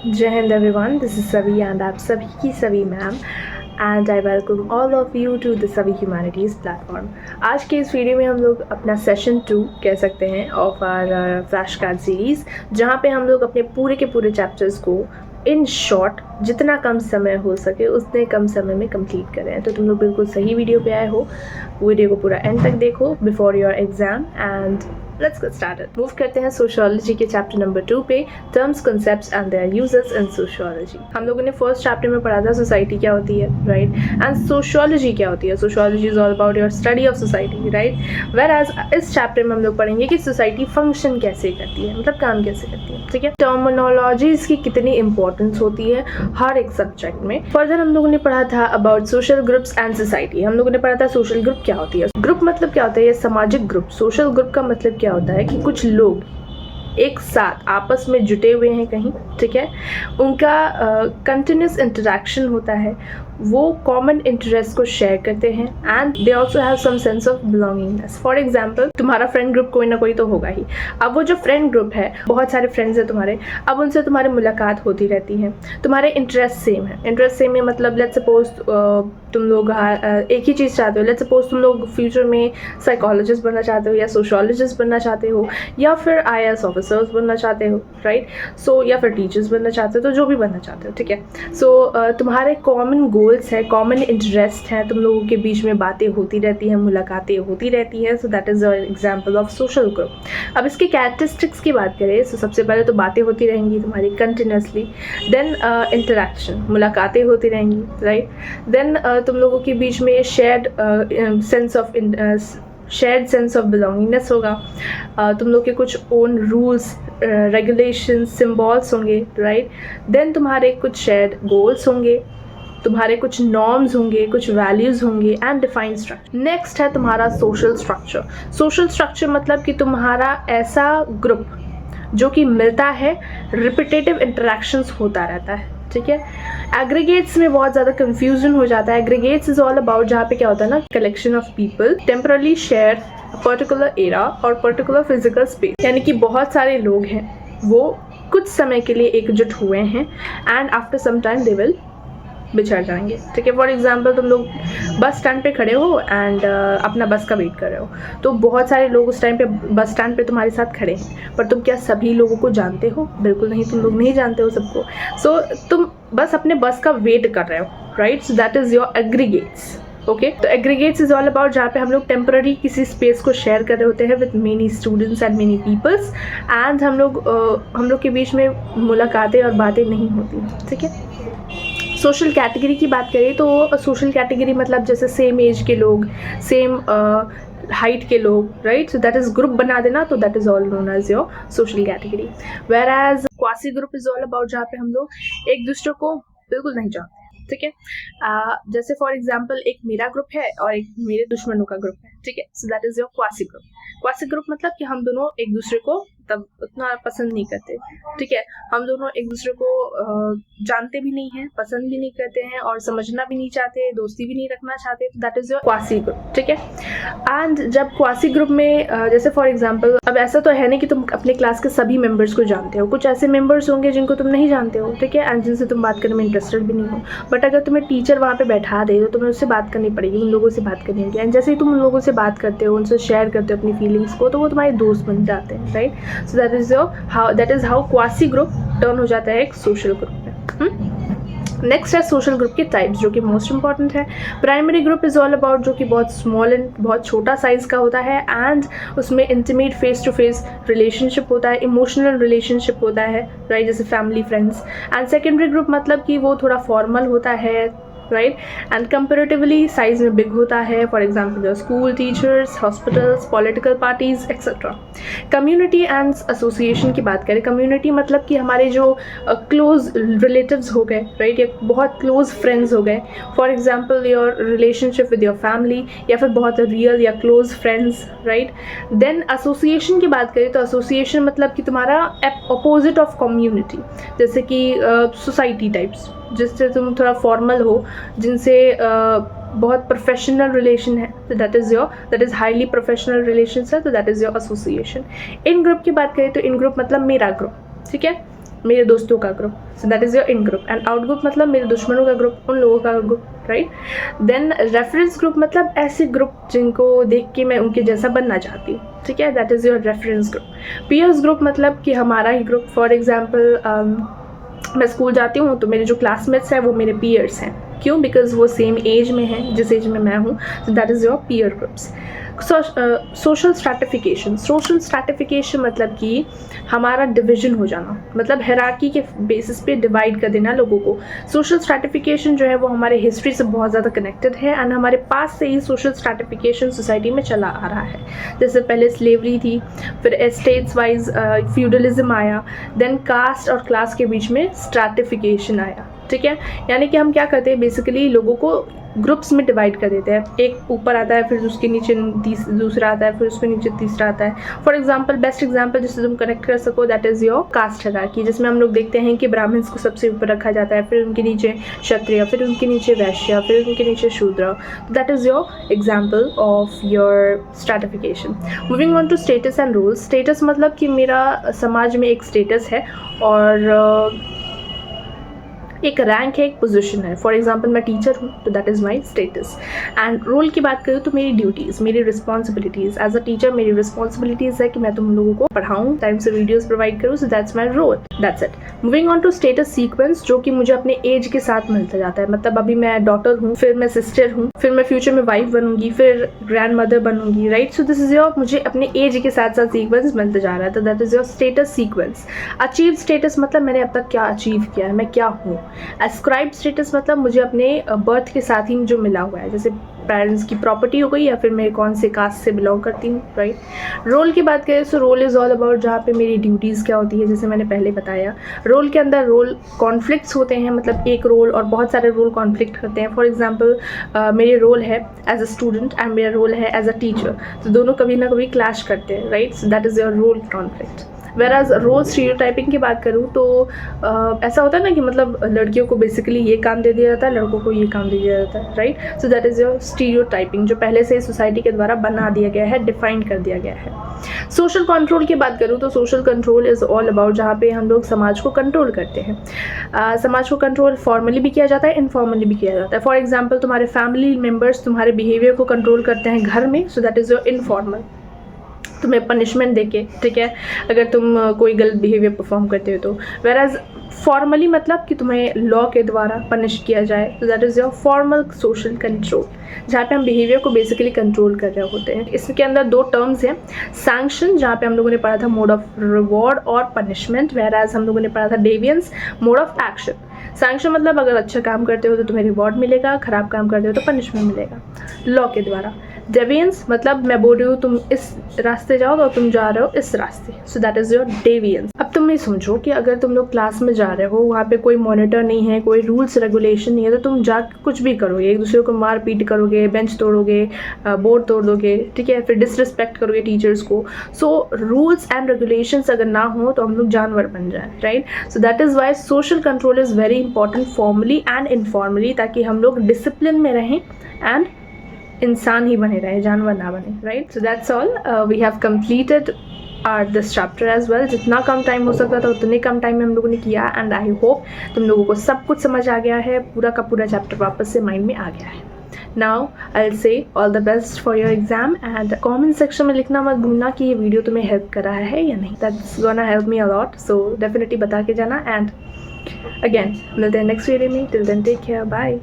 जय हिंद everyone, this is Savi and आप सभी की Savi ma'am and I welcome all of you to the Savi humanities platform. आज के इस वीडियो में हम लोग अपना सेशन 2 कह सकते हैं of our flash card series, जहाँ पे हम लोग अपने पूरे के पूरे चैप्टर्स को इन शॉर्ट जितना कम समय हो सके उतने कम समय में कंप्लीट करें। तो तुम लोग बिल्कुल सही वीडियो पे आए हो। वीडियो को पूरा एंड तक देखो before your exam and let's get started. Move करते हैं सोशियोलॉजी के चैप्टर नंबर 2 पे, terms concepts and there uses in sociology. हम लोगों ने फर्स्ट चैप्टर में पढ़ा था सोसाइटी क्या होती है, राइट, एंड सोशियोलॉजी क्या होती है। Sociology is all about your study of society, right. Whereas इस चैप्टर में हम लोग पढ़ेंगे कि सोसाइटी फंक्शन कैसे करती है, मतलब काम कैसे करती है, ठीक है। टर्मिनोलॉजीज की कितनी इंपॉर्टेंस होती है हर एक सब्जेक्ट में। फर्दर हम लोगों ने पढ़ा था about social groups and society. हम लोगों ने पढ़ा था सोशल ग्रुप क्या होती है। ग्रुप मतलब क्या होता है, ये सामाजिक ग्रुप। सोशल ग्रुप का मतलब क्या होता है कि कुछ लोग एक साथ आपस में जुटे हुए हैं कहीं, ठीक है, उनका कंटिन्यूस इंटरेक्शन होता है, वो कॉमन इंटरेस्ट को शेयर करते हैं and they also have some sense of belongingness. For example, तुम्हारा फ्रेंड ग्रुप कोई ना कोई तो होगा ही। अब वो जो फ्रेंड ग्रुप है, बहुत सारे फ्रेंड्स हैं तुम्हारे, अब उनसे तुम्हारी मुलाकात होती रहती है, तुम्हारे इंटरेस्ट सेम है। इंटरेस्ट सेम है मतलब लेट्स सपोज तुम लोग एक ही चीज़ चाहते हो। लेट्स सपोज तुम लोग फ्यूचर में साइकोलॉजिस्ट बनना चाहते हो या सोशोलॉजिस्ट बनना चाहते हो या फिर IAS ऑफिसर्स बनना चाहते हो, राइट। सो या फिर टीचर्स बनना चाहते हो, तो जो भी बनना चाहते हो, ठीक है। सो तुम्हारे कॉमन गोल्स है, कॉमन इंटरेस्ट है, तुम लोगों के बीच में बातें होती रहती हैं, मुलाकातें होती रहती हैं। सो that is a example of social group. अब इसके कैरेक्टरिस्टिक्स की बात करें तो सबसे पहले तो बातें होती रहेंगी तुम्हारी कंटिन्यूसली, देन इंटरेक्शन, मुलाकातें होती रहेंगी, राइट। देन तुम लोगों के बीच में शेयर्ड सेंस ऑफ बिलोंगिंगनेस होगा। तुम लोग के कुछ ओन रूल्स, रेगुलेशंस, सिम्बॉल्स होंगे, राइट। देन तुम्हारे कुछ शेयर्ड गोल्स होंगे, तुम्हारे कुछ नॉर्म्स होंगे, कुछ वैल्यूज़ होंगे एंड डिफाइंड स्ट्रक्चर। नेक्स्ट है तुम्हारा सोशल स्ट्रक्चर। सोशल स्ट्रक्चर मतलब कि तुम्हारा ऐसा ग्रुप जो कि मिलता है, रिपीटेटिव इंटरेक्शंस होता रहता है, ठीक है। एग्रीगेट्स में बहुत ज़्यादा कंफ्यूजन हो जाता है। एग्रीगेट्स इज ऑल अबाउट जहाँ पे क्या होता है ना, collection of people temporarily share particular era और पर्टिकुलर फिजिकल स्पेस, यानी कि बहुत सारे लोग हैं वो कुछ समय के लिए एकजुट हुए हैं and after some time they will बिछड़ जाएंगे, ठीक है। फॉर एग्जाम्पल, तुम लोग बस स्टैंड पे खड़े हो एंड अपना बस का वेट कर रहे हो, तो बहुत सारे लोग उस टाइम पे बस स्टैंड पे तुम्हारे साथ खड़े हैं, पर तुम क्या सभी लोगों को जानते हो? बिल्कुल नहीं, तुम लोग नहीं जानते हो सबको। सो तुम बस अपने बस का वेट कर रहे हो, right. So that is your aggregates, okay. तो एग्रीगेट्स इज ऑल अबाउट जहाँ पे हम लोग टेम्पररी किसी स्पेस को शेयर कर रहे होते हैं with many students and many peoples and हम लोग के बीच में मुलाकातें और बातें नहीं होती, ठीक है। सोशल कैटेगरी की बात करें तो सोशल कैटेगरी मतलब जैसे सेम एज के लोग, सेम हाइट के लोग, right. So that is group बना देना, तो that is all known as your social category. Whereas quasi group is all about जहाँ पे हम लोग एक दूसरे को बिल्कुल नहीं जानते, ठीक है। जैसे फॉर एग्जाम्पल, एक मेरा ग्रुप है और एक मेरे दुश्मनों का ग्रुप है, ठीक है। सो that is your quasi group. Quasi group मतलब कि हम दोनों एक दूसरे को तब उतना पसंद नहीं करते, ठीक है। हम दोनों एक दूसरे को जानते भी नहीं हैं, पसंद भी नहीं करते हैं और समझना भी नहीं चाहते, दोस्ती भी नहीं रखना चाहते। That is your quasi group, ठीक है। एंड जब क्वासी ग्रुप में जैसे फॉर एग्जांपल, अब ऐसा तो है नहीं कि तुम अपने क्लास के सभी मेंबर्स को जानते हो, कुछ ऐसे मेंबर्स होंगे जिनको तुम नहीं जानते हो, ठीक है, एंड जिनसे तुम बात करने में इंटरेस्टेड भी नहीं हो। बट अगर तुम्हें टीचर वहाँ पे बैठा दे तो तुम्हें उससे बात करनी पड़ेगी, उन लोगों से बात करनी होगी, एंड जैसे ही तुम उन लोगों से बात करते हो, उनसे शेयर करते हो अपनी फीलिंग्स को, तो वो तुम्हारे दोस्त बन जाते हैं, right. So that is how quasi group turn हो जाता है एक सोशल ग्रुप में। नेक्स्ट है सोशल ग्रुप के टाइप्स, जो कि मोस्ट इंपॉर्टेंट है। Primary group is all about जो कि बहुत स्मॉल एंड बहुत छोटा साइज का होता है एंड उसमें intimate face to face relationship होता है, इमोशनल रिलेशनशिप होता है, राइट, जैसे family, friends. And secondary group मतलब कि वो थोड़ा फॉर्मल होता है, राइट, एंड कंपेरेटिवली साइज में बिग होता है। फॉर एग्जाम्पल जो school, teachers, hospitals, political parties etcetera. Community and association की बात करें, कम्युनिटी मतलब कि हमारे जो क्लोज रिलेटिव्स हो गए, राइट, या बहुत क्लोज फ्रेंड्स हो गए। For example your relationship with your family या फिर बहुत रियल या close friends, right. Then association की बात करें तो एसोसिएशन मतलब कि तुम्हारा अपोजिट ऑफ कम्युनिटी, जैसे कि सोसाइटी टाइप्स, जिससे तुम थोड़ा फॉर्मल हो, जिनसे बहुत प्रोफेशनल रिलेशन है, तो that is highly professional relation है, तो that is your association. In group की बात करें तो इन ग्रुप मतलब मेरा ग्रुप, ठीक है। मेरे दोस्तों का group, so that is your in group. And out group मतलब मेरे दुश्मनों का ग्रुप, उन लोगों का group, right. Then reference group मतलब ऐसे ग्रुप जिनको देख के मैं उनके जैसा बनना चाहती हूँ, ठीक है, that is your reference group. Peers group मतलब कि हमारा ही ग्रुप, फॉर एग्जाम्पल मैं स्कूल जाती हूँ तो मेरे जो क्लासमेट्स हैं वो मेरे पीयर्स हैं, क्यों, बिकॉज वो सेम एज में हैं जिस एज में मैं हूँ, सो that is your peer groups. Social stratification, social stratification मतलब कि हमारा डिवीजन हो जाना, मतलब हायरार्की के बेसिस पे डिवाइड कर देना लोगों को। सोशल स्ट्रैटिफिकेशन जो है वो हमारे हिस्ट्री से बहुत ज़्यादा कनेक्टेड है एंड हमारे पास से ही सोशल स्ट्रैटिफिकेशन सोसाइटी में चला आ रहा है। जैसे पहले स्लेवरी थी, फिर एस्टेट्स वाइज फ्यूडलिज्म आया, देन कास्ट और क्लास के बीच में स्ट्रैटिफिकेशन आया, ठीक है। यानी कि हम क्या करते हैं, बेसिकली लोगों को ग्रुप्स में डिवाइड कर देते हैं, एक ऊपर आता है, फिर उसके नीचे दूसरा आता है, फिर उसके नीचे तीसरा आता है। फॉर एग्जांपल, बेस्ट एग्जांपल जिससे तुम कनेक्ट कर सको, that is your cast hierarchy, जिसमें हम लोग देखते हैं कि ब्राह्मण्स को सबसे ऊपर रखा जाता है, फिर उनके नीचे क्षत्रिय, फिर उनके नीचे वैश्य, फिर उनके नीचे Shudra. That is your example of your stratification. Moving on to status and roles. Status मतलब कि मेरा समाज में एक स्टेटस है और एक रैंक है, एक पोजीशन है। फॉर एग्जांपल मैं टीचर हूँ तो that is my status. And role की बात करूँ तो मेरी ड्यूटीज़, मेरी रिस्पॉन्सिबिलिटीज़ एज अ टीचर, मेरी रिस्पॉन्सिबिलिटीज़ है कि मैं तुम लोगों को पढ़ाऊँ, टाइम से वीडियोस प्रोवाइड करूँ, so that's my role, that's it. Moving on to status sequence, जो कि मुझे अपने एज के साथ मिलता जाता है। मतलब अभी मैं डॉटर हूँ, फिर मैं सिस्टर हूँ, फिर मैं फ्यूचर में वाइफ बनूंगी, फिर ग्रैंड मदर बनूंगी, right. So this is your, मुझे अपने एज के साथ साथ सीक्वेंस मिलता जा रहा है, तो that is your status sequence. Achieve status मतलब मैंने अब तक क्या अचीव किया है, मैं क्या हूँ। एस्क्राइब स्टेटस मतलब मुझे अपने बर्थ के साथ ही जो मिला हुआ है, जैसे पेरेंट्स की प्रॉपर्टी हो गई या फिर मैं कौन से कास्ट से बिलोंग करती हूँ, राइट। रोल की बात करें तो रोल इज़ ऑल अबाउट जहाँ पे मेरी ड्यूटीज़ क्या होती है, जैसे मैंने पहले बताया। रोल के अंदर रोल कॉन्फ्लिक्ट्स होते हैं, मतलब एक रोल और बहुत सारे रोल कॉन्फ्लिक्ट करते हैं। फॉर एग्जांपल मेरे रोल है एज अ स्टूडेंट एंड मेरा रोल है एज अ टीचर, तो दोनों कभी ना कभी क्लैश करते हैं, right. So that is your role conflict. Whereas role stereotyping की बात करूँ तो ऐसा होता है ना कि मतलब लड़कियों को बेसिकली ये काम दे दिया जाता है, लड़कों को ये काम दे दिया जाता है, right. So that is your stereotyping, जो पहले से सोसाइटी के द्वारा बना दिया गया है, डिफाइन कर दिया गया है। सोशल कंट्रोल की बात करूँ तो social control is all about जहाँ पे हम लोग समाज को कंट्रोल करते हैं। समाज को कंट्रोल फॉर्मली भी किया जाता है, इनफॉर्मली भी किया जाता है। फॉर एग्जाम्पल तुम्हारे फैमिली मेम्बर्स तुम्हारे बिहेवियर को कंट्रोल करते हैं घर में, सो दैट इज़ योर इनफॉर्मल, तुम्हें पनिशमेंट देके, ठीक है, अगर तुम कोई गलत बिहेवियर परफॉर्म करते हो तो। वेराज फॉर्मली मतलब कि तुम्हें लॉ के द्वारा पनिश किया जाए, तो that is your formal social control, जहाँ पे हम बिहेवियर को बेसिकली कंट्रोल कर रहे होते हैं। इसके अंदर दो टर्म्स हैं, सैंक्शन जहाँ पे हम लोगों ने पढ़ा था मोड ऑफ रिवॉर्ड और पनिशमेंट, वेराज हम लोगों ने पढ़ा था डेविएंस, मोड ऑफ एक्शन। सैंक्शन मतलब अगर अच्छा काम करते हो तो तुम्हें रिवॉर्ड मिलेगा, खराब काम करते हो तो पनिशमेंट मिलेगा लॉ के द्वारा। डेविएंस मतलब मैं बोल रही हूँ तुम इस रास्ते जाओ तो तुम जा रहे हो इस रास्ते, सो दैट इज़ योर डेविएंस। अब तुम ये समझो कि अगर तुम लोग क्लास में जा रहे हो, वहाँ पे कोई मॉनिटर नहीं है, कोई रूल्स रेगुलेशन नहीं है, तो तुम जा कुछ भी करोगे, एक दूसरे को मार पीट करोगे, बेंच तोड़ोगे, बोर्ड तोड़ दोगे, ठीक है, फिर डिसरिस्पेक्ट करोगे टीचर्स को। सो रूल्स एंड रेगुलेशंस अगर ना हो तो हम लोग जानवर बन जाए, right. So that is why social control is very important formally and informally, ताकि हम लोग डिसिप्लिन में रहें एंड इंसान ही बने रहे, जानवर ना बने, right. So that's all, we have completed this chapter as well. जितना कम टाइम हो सकता था उतने कम टाइम में हम लोगों ने किया, एंड आई होप तुम लोगों को सब कुछ समझ आ गया है, पूरा का पूरा चैप्टर वापस से माइंड में आ गया है। Now I will say all the best for your exam, and comment section में लिखना मत भूलना कि ये वीडियो तुम्हें हेल्प कर रहा है या नहीं, that's gonna help me a lot, so definitely बता के जाना। एंड अगेन मिलते हैं नेक्स्ट वीडियो में, till then take care, bye.